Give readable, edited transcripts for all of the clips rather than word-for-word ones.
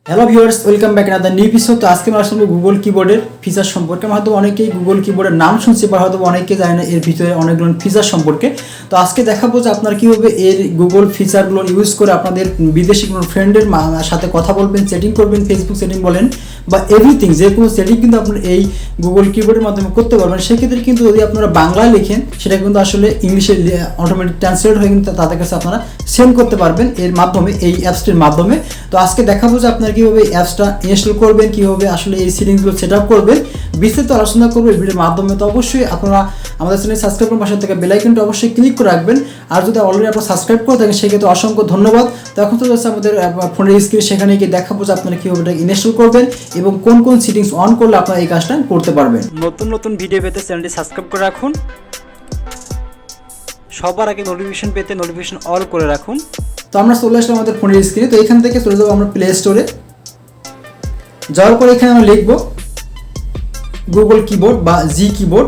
Hello viewers, welcome back another new episode. তো আজকে আমরা আসলে গুগল কিবোর্ডের ফিচার সম্পর্কে হয়তো অনেকেই গুগল কিবোর্ডের নাম শুনছে বা হয়তো অনেকে জানে না এর ভিতরে অনেকগুলো ফিচার সম্পর্কে। তো আজকে দেখাবো যে আপনারা কীভাবে এর গুগল ফিচারগুলো ইউজ করে আপনাদের বিদেশি কোনো ফ্রেন্ডের সাথে কথা বলবেন, সেটিং করবেন, ফেসবুক সেটিং বলেন বা এভরিথিং, যে কোনো সেটিং কিন্তু আপনার এই গুগল কিবোর্ডের মাধ্যমে করতে পারবেন। সেক্ষেত্রে কিন্তু যদি আপনারা বাংলায় লেখেন সেটা কিন্তু আসলে ইংলিশে অটোমেটিক ট্রান্সলেট হয়ে কিন্তু তাদের কাছে আপনারা সেন্ড করতে পারবেন এর মাধ্যমে, এই অ্যাপসটির মাধ্যমে। তো আজকে দেখাবো যে আপনারা কীভাবে অ্যাপসটা ইনস্টল করবেন, কীভাবে আসলে এই সেটিংসগুলো সেট আপ করবেন, বিস্তারিত আলোচনা করবো এই ভিডিওর মাধ্যমে। তো অবশ্যই আপনারা আমাদের চ্যানেল সাবস্ক্রাইব করুন, পাশে থেকে বেল আইকনটা অবশ্যই ক্লিক করে রাখবেন। আর যদি অলরেডি আপনারা সাবস্ক্রাইব করে থাকেন সেক্ষেত্রে অসংখ্য ধন্যবাদ। তো এখন তো হচ্ছে আমাদের ফোনের স্ক্রিন, সেখানে গিয়ে দেখাবো যে আপনারা কীভাবে এটা ইনস্টল করবেন এবং কোন কোন সেটিংস অন করলে আপনারা এই কাজটা করতে পারবেন। নতুন নতুন ভিডিও পেতে চ্যানেলটি সাবস্ক্রাইব করে রাখুন, সবার আগে নোটিফিকেশন পেতে নোটিফিকেশন অল করে রাখুন। তো আমরা চলে আসলাম আমাদের ফোনের স্ক্রিনে। তো এখান থেকে চলে যাবো আমরা প্লে স্টোরে। যাওয়ার পরে এখানে আমরা লিখবো গুগল কিবোর্ড বা জি কিবোর্ড।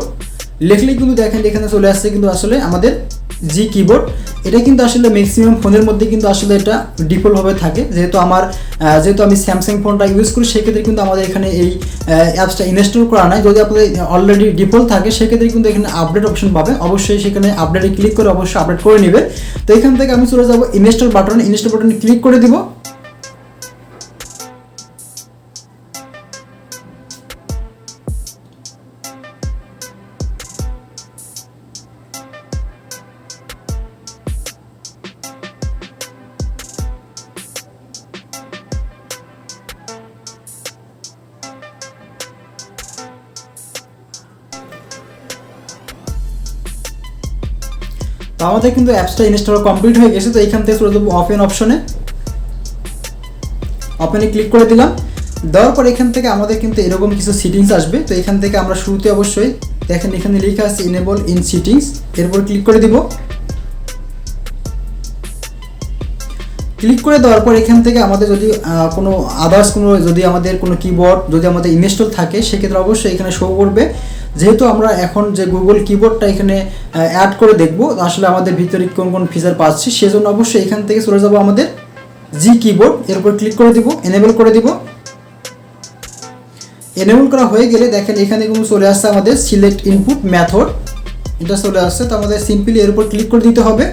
লিখলেই কিন্তু দেখেন এখানে চলে আসছে কিন্তু আসলে আমাদের জি কিবোর্ড। এটা কিন্তু আসলে ম্যাক্সিমাম ফোনের মধ্যে কিন্তু আসলে এটা ডিফল্টভাবে থাকে। যেহেতু আমি স্যামসাং ফোনটা ইউজ করি, সেক্ষেত্রে কিন্তু আমাদের এখানে এই অ্যাপসটা ইনস্টল করা নাই। যদি আপনাদের অলরেডি ডিফল্ট থাকে সেক্ষেত্রে কিন্তু এখানে আপডেট অপশন পাবেন, অবশ্যই সেখানে আপডেটে ক্লিক করে অবশ্যই আপডেট করে নেবেন। তো এখান থেকে আমি চলে যাবো ইনস্টল বাটনে ক্লিক করে দিব। তো আমাদের কিন্তু অ্যাপসটা ইনস্টল কমপ্লিট হয়ে গেছে। তো এখান থেকে চলে যাবো ওপেন অপশনে, ওপেনে ক্লিক করে দিলাম। দেওয়ার পর এখান থেকে আমাদের কিন্তু এরকম কিছু সেটিংস আসবে। তো এখান থেকে আমরা শুরুতে অবশ্যই দেখেন এখানে লেখা আছে এনেবল ইন সেটিংস, এরপর ক্লিক করে দিব। ক্লিক করে দেওয়ার পর এখান থেকে আমাদের যদি কোনো আদার্স যদি আমাদের কোনো কিবোর্ড যদি আমাদের ইনস্টল থাকে সেক্ষেত্রে অবশ্যই এখানে শো করবে। যেহেতু আমরা এখন যে গুগল কিবোর্ডটা এখানে অ্যাড করে দেখব আসলে আমাদের ভিতরে কোন কোন ফিচার পাচ্ছি, সেজন্য অবশ্যই এখান থেকে চলে যাব আমাদের জি কিবোর্ড, এর উপর ক্লিক করে দিব, এনেবল করে দিব। এনেবল করা হয়ে গেলে দেখেন এখানে কিন্তু চলে আসছে আমাদের সিলেক্ট ইনপুট মেথড, এটা চলে আসছে। তো আমাদের সিম্পলি এর উপর ক্লিক করে দিতে হবে।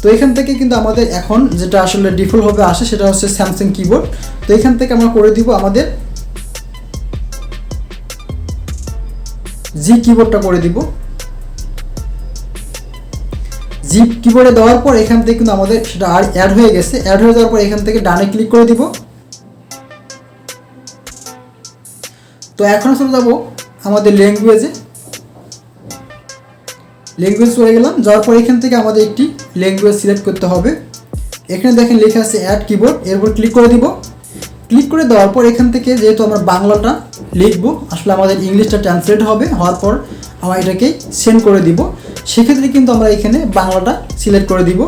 তো এখান থেকে কিন্তু আমাদের এখন যেটা আসলে ডিফল্টভাবে আসে সেটা হচ্ছে স্যামসাং কিবোর্ড। তো এখান থেকে আমরা করে দিব আমাদের জি কিবোর্ডটা করে দিব। জি কিবোর্ডে দেওয়ার পর এখান থেকে কিন্তু আমাদের সেটা আর অ্যাড হয়ে গেছে। অ্যাড হয়ে যাওয়ার পর এখান থেকে ডানে ক্লিক করে দিব। তো এখন চলে যাব আমাদের ল্যাঙ্গুয়েজে, ল্যাঙ্গুয়েজ চলে গেলাম। যাওয়ার পর এখান থেকে আমাদের একটি ল্যাঙ্গুয়েজ সিলেক্ট করতে হবে। এখানে দেখেন লেখা আছে অ্যাড কিবোর্ড, এরপর ক্লিক করে দিব। ক্লিক করে দেওয়ার পর এখান থেকে যেহেতু আমরা বাংলাটা লিখবো, আসলে আমাদের ইংলিশটা ট্রান্সলেট হবে, হওয়ার পর আমরা এটাকে সেন্ড করে দিব। সেক্ষেত্রে কিন্তু আমরা এখানে বাংলাটা সিলেক্ট করে দিব।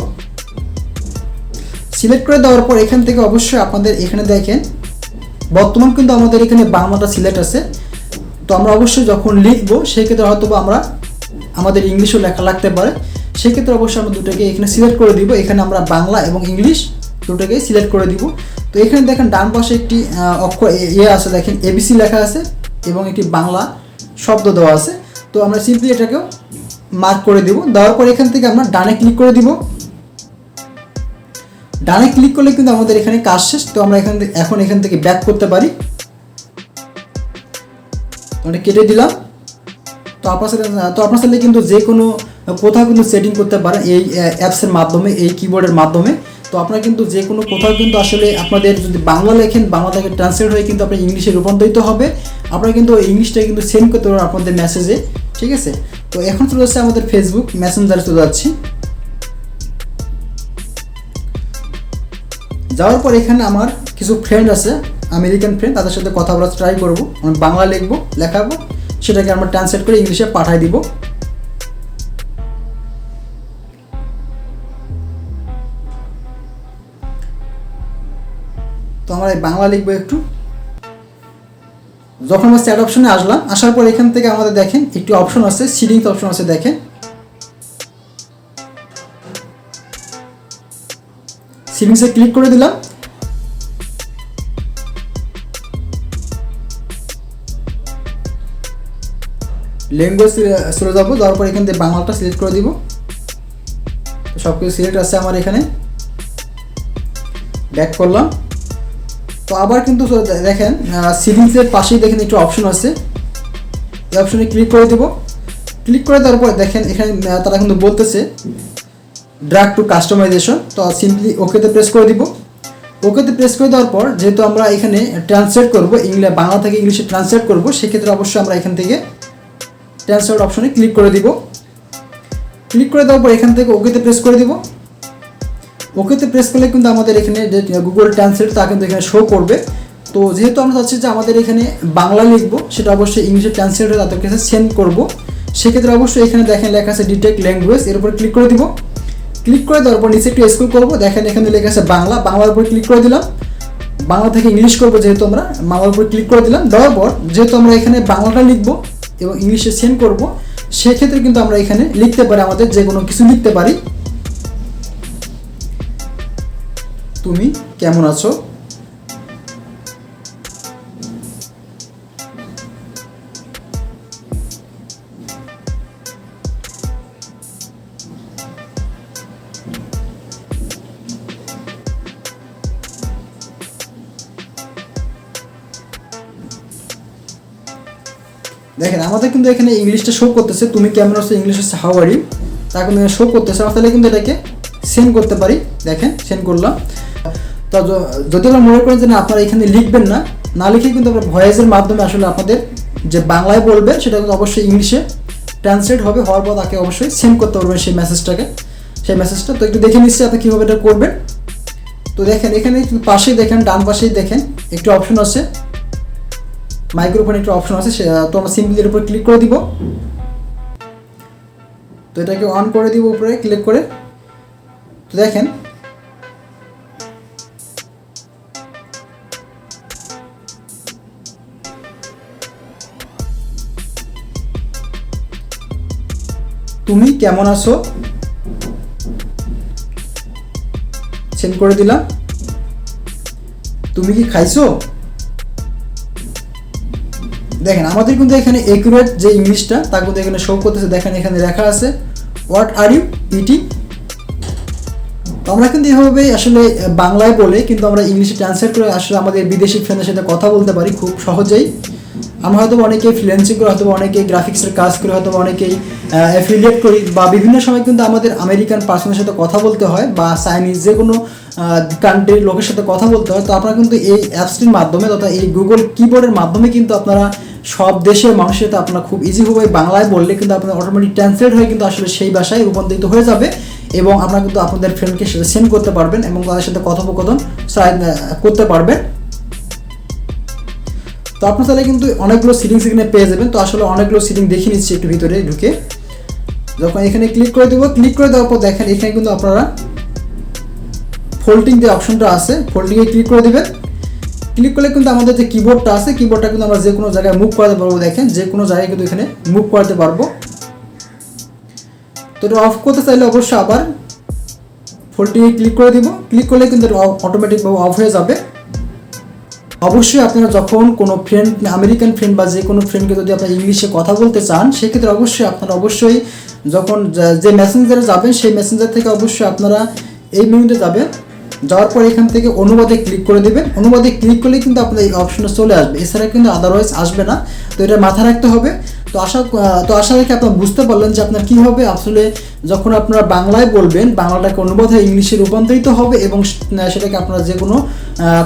সিলেক্ট করে দেওয়ার পর এখান থেকে অবশ্যই আপনাদের এখানে দেখেন বর্তমান কিন্তু আমাদের এখানে বাংলাটা সিলেক্ট আছে। তো আমরা অবশ্যই যখন লিখবো সেক্ষেত্রে হয়তো আমরা আমাদের ইংলিশও লেখা লাগতে পারে, সেক্ষেত্রে অবশ্যই আমরা দুটোকে এখানে সিলেক্ট করে দিব। এখানে আমরা বাংলা এবং ইংলিশ দুটোকেই সিলেক্ট করে দিব। তো এখানে দেখেন ডান পাশে একটি অক্ষর আছে, দেখেন এবিসি লেখা আছে এবং একটি বাংলা শব্দ দেওয়া আছে। তো আমরা সিম্পলি এটাকেও মার্ক করে দিব। দেওয়ার পর এখান থেকে আমরা ডানে ক্লিক করে দিব। ডানে ক্লিক করলে কিন্তু আমাদের এখানে কাজ শেষ। তো আমরা এখন এখান থেকে ব্যাক করতে পারি। আমরা কেটে দিলাম। তো আপনার সাথে কিন্তু যে কোনো কোথাও কিন্তু সেটিং করতে পারেন এই অ্যাপসের মাধ্যমে, এই কিবোর্ডের মাধ্যমে। তো আপনারা কিন্তু যে কোনো কোথাও কিন্তু আসলে আপনাদের যদি বাংলা লেখেন, বাংলা থেকে ট্রান্সলেট হয়ে কিন্তু আপনার ইংলিশে রূপান্তরিত হবে। আপনারা কিন্তু ইংলিশটা কিন্তু সেন্ড করতে পারবেন আপনাদের মেসেজে, ঠিক আছে। তো এখন চলে যাচ্ছে আমাদের ফেসবুক মেসেঞ্জারে চলে যাচ্ছি। যাওয়ার পর এখানে আমার কিছু ফ্রেন্ড আছে, আমেরিকান ফ্রেন্ড, তাদের সাথে কথা বলার ট্রাই করবো। আমি বাংলা লেখাবো, সেটাকে আমরা ট্রান্সলেট করে ইংলিশে পাঠিয়ে দিব। তো আমরা বাংলা লিখবো একটু। যখন আমরা চ্যাট অপশনে আসলাম, আসার পর এখান থেকে আমাদের দেখেন একটি অপশন আছে, সিটিংস অপশন আছে, দেখেন সেটিংসে ক্লিক করে দিলাম। ল্যাঙ্গুয়েজ চলে যাবো, যাওয়ার পর এখান থেকে বাংলাটা সিলেক্ট করে দিব। তো সব কিছু সিলেক্ট আছে আমার এখানে, ব্যাক করলাম। তো আবার কিন্তু দেখেন সিটিংসের পাশেই দেখেন একটু অপশন আছে, এই অপশনে ক্লিক করে দেবো। ক্লিক করে দেওয়ার পর দেখেন এখানে তারা কিন্তু বলতেছে ড্র্যাগ টু কাস্টমাইজেশন। তো সিম্পলি ওকেতে প্রেস করে দিব। ওকেতে প্রেস করে দেওয়ার পর যেহেতু আমরা এখানে ট্রান্সলেট করবো, বাংলা থেকে ইংলিশে ট্রান্সলেট করবো, সেক্ষেত্রে অবশ্যই আমরা এখান থেকে ট্রান্সলেট অপশনে ক্লিক করে দিব। ক্লিক করে দেওয়ার পর এখান থেকে ওকেতে প্রেস করে দিব। ওকেতে প্রেস করলে কিন্তু আমাদের এখানে যে গুগল ট্রান্সলেট তা কিন্তু এখানে শো করবে। তো যেহেতু আমরা চাচ্ছি যে আমাদের এখানে বাংলা লিখবো, সেটা অবশ্যই ইংলিশে ট্রান্সলেট হয়ে তাদের কাছে সেন্ড করবো, সেক্ষেত্রে অবশ্যই এখানে দেখেন লেখা আছে ডিটেক্ট ল্যাঙ্গুয়েজ, এর উপর ক্লিক করে দিব। ক্লিক করে দেওয়ার পর নিচে একটু স্ক্রল করবো, দেখেন এখানে লেখা আছে বাংলা, বাংলার উপর ক্লিক করে দিলাম। বাংলা থেকে ইংলিশ করবো, যেহেতু আমরা বাংলার উপর ক্লিক করে দিলাম। দেওয়ার পর যেহেতু আমরা এখানে বাংলাটা লিখবো এবং ইংলিশে সেন্ড করবো, সেক্ষেত্রে কিন্তু আমরা এখানে লিখতে পারি, আমাদের যে কোনো কিছু লিখতে পারি। তুমি কেমন আছো? দেখেন আমাদের কিন্তু এখানে ইংলিশটা শো করতেছে, তুমি কেমন আছো, ইংলিশ হচ্ছে হাউ আর ইউ, তা কিন্তু শো করতেছে। আমরা তাহলে কিন্তু এটাকে সেন্ড করতে পারি। দেখেন সেন্ড করলাম। তো যদি আমরা মনে করেন যে না আপনারা এখানে লিখবেন না, না লিখে কিন্তু আমরা ভয়েসের মাধ্যমে আসলে আপনাদের যে বাংলায় বলবেন সেটা কিন্তু অবশ্যই ইংলিশে ট্রান্সলেট হবে, হওয়ার পর তাকে অবশ্যই সেন্ড করতে পারবেন সেই মেসেজটা। তো একটু দেখে নিচ্ছি আপনি কীভাবে এটা করবেন। তো দেখেন এখানে পাশেই দেখেন, ডান পাশেই দেখেন একটু অপশন আছে, মাইক্রোফোন একটা অপশন আছে, তো আমরা সিম্পলি এর উপর ক্লিক করে দিব। তো এটাকে অন করে দিব উপরে ক্লিক করে। তো দেখেন তুমি কেমন আছো সেন্ড করে দিলাম। তুমি কি খাইছো? দেখেন আমাদের কিন্তু এখানে একুরেট যে ইংলিশটা তা কিন্তু এখানে শো করতেছে। দেখেন এখানে লেখা আছে হোয়াট আর ইউ ইটিং। তো আমরা কিন্তু এভাবে আসলে বাংলায় বলে কিন্তু আমরা ইংলিশে ট্রান্সলেট করে আসলে আমাদের বিদেশি ফ্রেন্ডের সাথে কথা বলতে পারি খুব সহজেই। আমরা হয়তো অনেকেই ফ্রিল্যান্সিং করে, হয়তো অনেকেই গ্রাফিক্সের কাজ করে, হয়তো অনেকেই অ্যাফিলিয়েট করি, বা বিভিন্ন সময় কিন্তু আমাদের আমেরিকান পার্সনের সাথে কথা বলতে হয়, বা চাইনিজ যে কোনো কান্ট্রির লোকের সাথে কথা বলতে হয়। তো আপনারা কিন্তু এই অ্যাপসটির মাধ্যমে তথা এই গুগল কিবোর্ডের মাধ্যমে কিন্তু আপনারা সব দেশের মানুষের সাথে আপনারা খুব ইজিভাবে বাংলায় বললে কিন্তু আপনার অটোমেটিক ট্রান্সলেট হয়ে কিন্তু আসলে সেই ভাষায় রূপান্তরিত হয়ে যাবে, এবং আপনারা কিন্তু আপনাদের ফ্রেন্ডকে সেটা সেন্ড করতে পারবেন এবং তাদের সাথে কথোপকথন করতে পারবেন। তো আপনার তাহলে কিন্তু অনেকগুলো সিটিংস এখানে পেয়ে যাবেন। তো আসলে অনেকগুলো সিটিং দেখে নিচ্ছি একটু ভিতরে ঢুকে। যখন এখানে ক্লিক করে দেবো, ক্লিক করে দেওয়ার পর দেখেন এখানে কিন্তু আপনারা ফোল্ডিং যে অপশনটা আছে, ফোল্ডিংয়ে ক্লিক করে দেবেন। ক্লিক করলে কিন্তু আমাদের যে কিবোর্ডটা আছে, কিবোর্ডটা কিন্তু আমরা যে কোনো জায়গায় মুভ করাতে পারবো। দেখেন যে কোনো জায়গায় কিন্তু এখানে মুভ করাতে পারবো। তো এটা অফ করতে চাইলে অবশ্যই আবার ফোল্ডিংয়ে ক্লিক করে দিব। ক্লিক করলে কিন্তু অটোমেটিকভাবে অফ হয়ে যাবে। অবশ্যই আপনারা যখন কোনো ফ্রেন্ড, আমেরিকান ফ্রেন্ড বা যে কোনো ফ্রেন্ডকে যদি আপনারা ইংলিশে কথা বলতে চান, সেক্ষেত্রে অবশ্যই যখন যে মেসেঞ্জারে যাবেন সেই মেসেঞ্জার থেকে অবশ্যই আপনারা এই মেনুতে যাবেন। যাওয়ার পর এখান থেকে অনুবাদে ক্লিক করে দেবেন। অনুবাদে ক্লিক করলে কিন্তু আপনার এই অপশনটা চলে আসবে, এছাড়া কিন্তু আদারওয়াইজ আসবে না। তো এটা মাথায় রাখতে হবে। তো আশা রেখে আপনারা বুঝতে পারলেন যে আপনার কীভাবে আসলে যখন আপনারা বাংলায় বলবেন, বাংলাটাকে অনুবাদ হয়ে ইংলিশে রূপান্তরিত হবে এবং সেটাকে আপনারা যে কোনো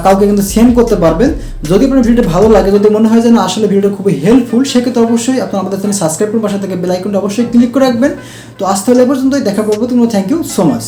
কাউকে কিন্তু সেন্ড করতে পারবেন। যদি আপনার ভিডিওটা ভালো লাগে, যদি মনে হয় যে না আসলে ভিডিওটা খুবই হেল্পফুল, সেক্ষেত্রে অবশ্যই আপনারা আমাদের চ্যানেল সাবস্ক্রাইব করুন, পাশে থেকে বেল আইকনটা অবশ্যই ক্লিক করে রাখবেন। তো আজ তাহলে এ পর্যন্তই, দেখা পাবো। Thank you so much.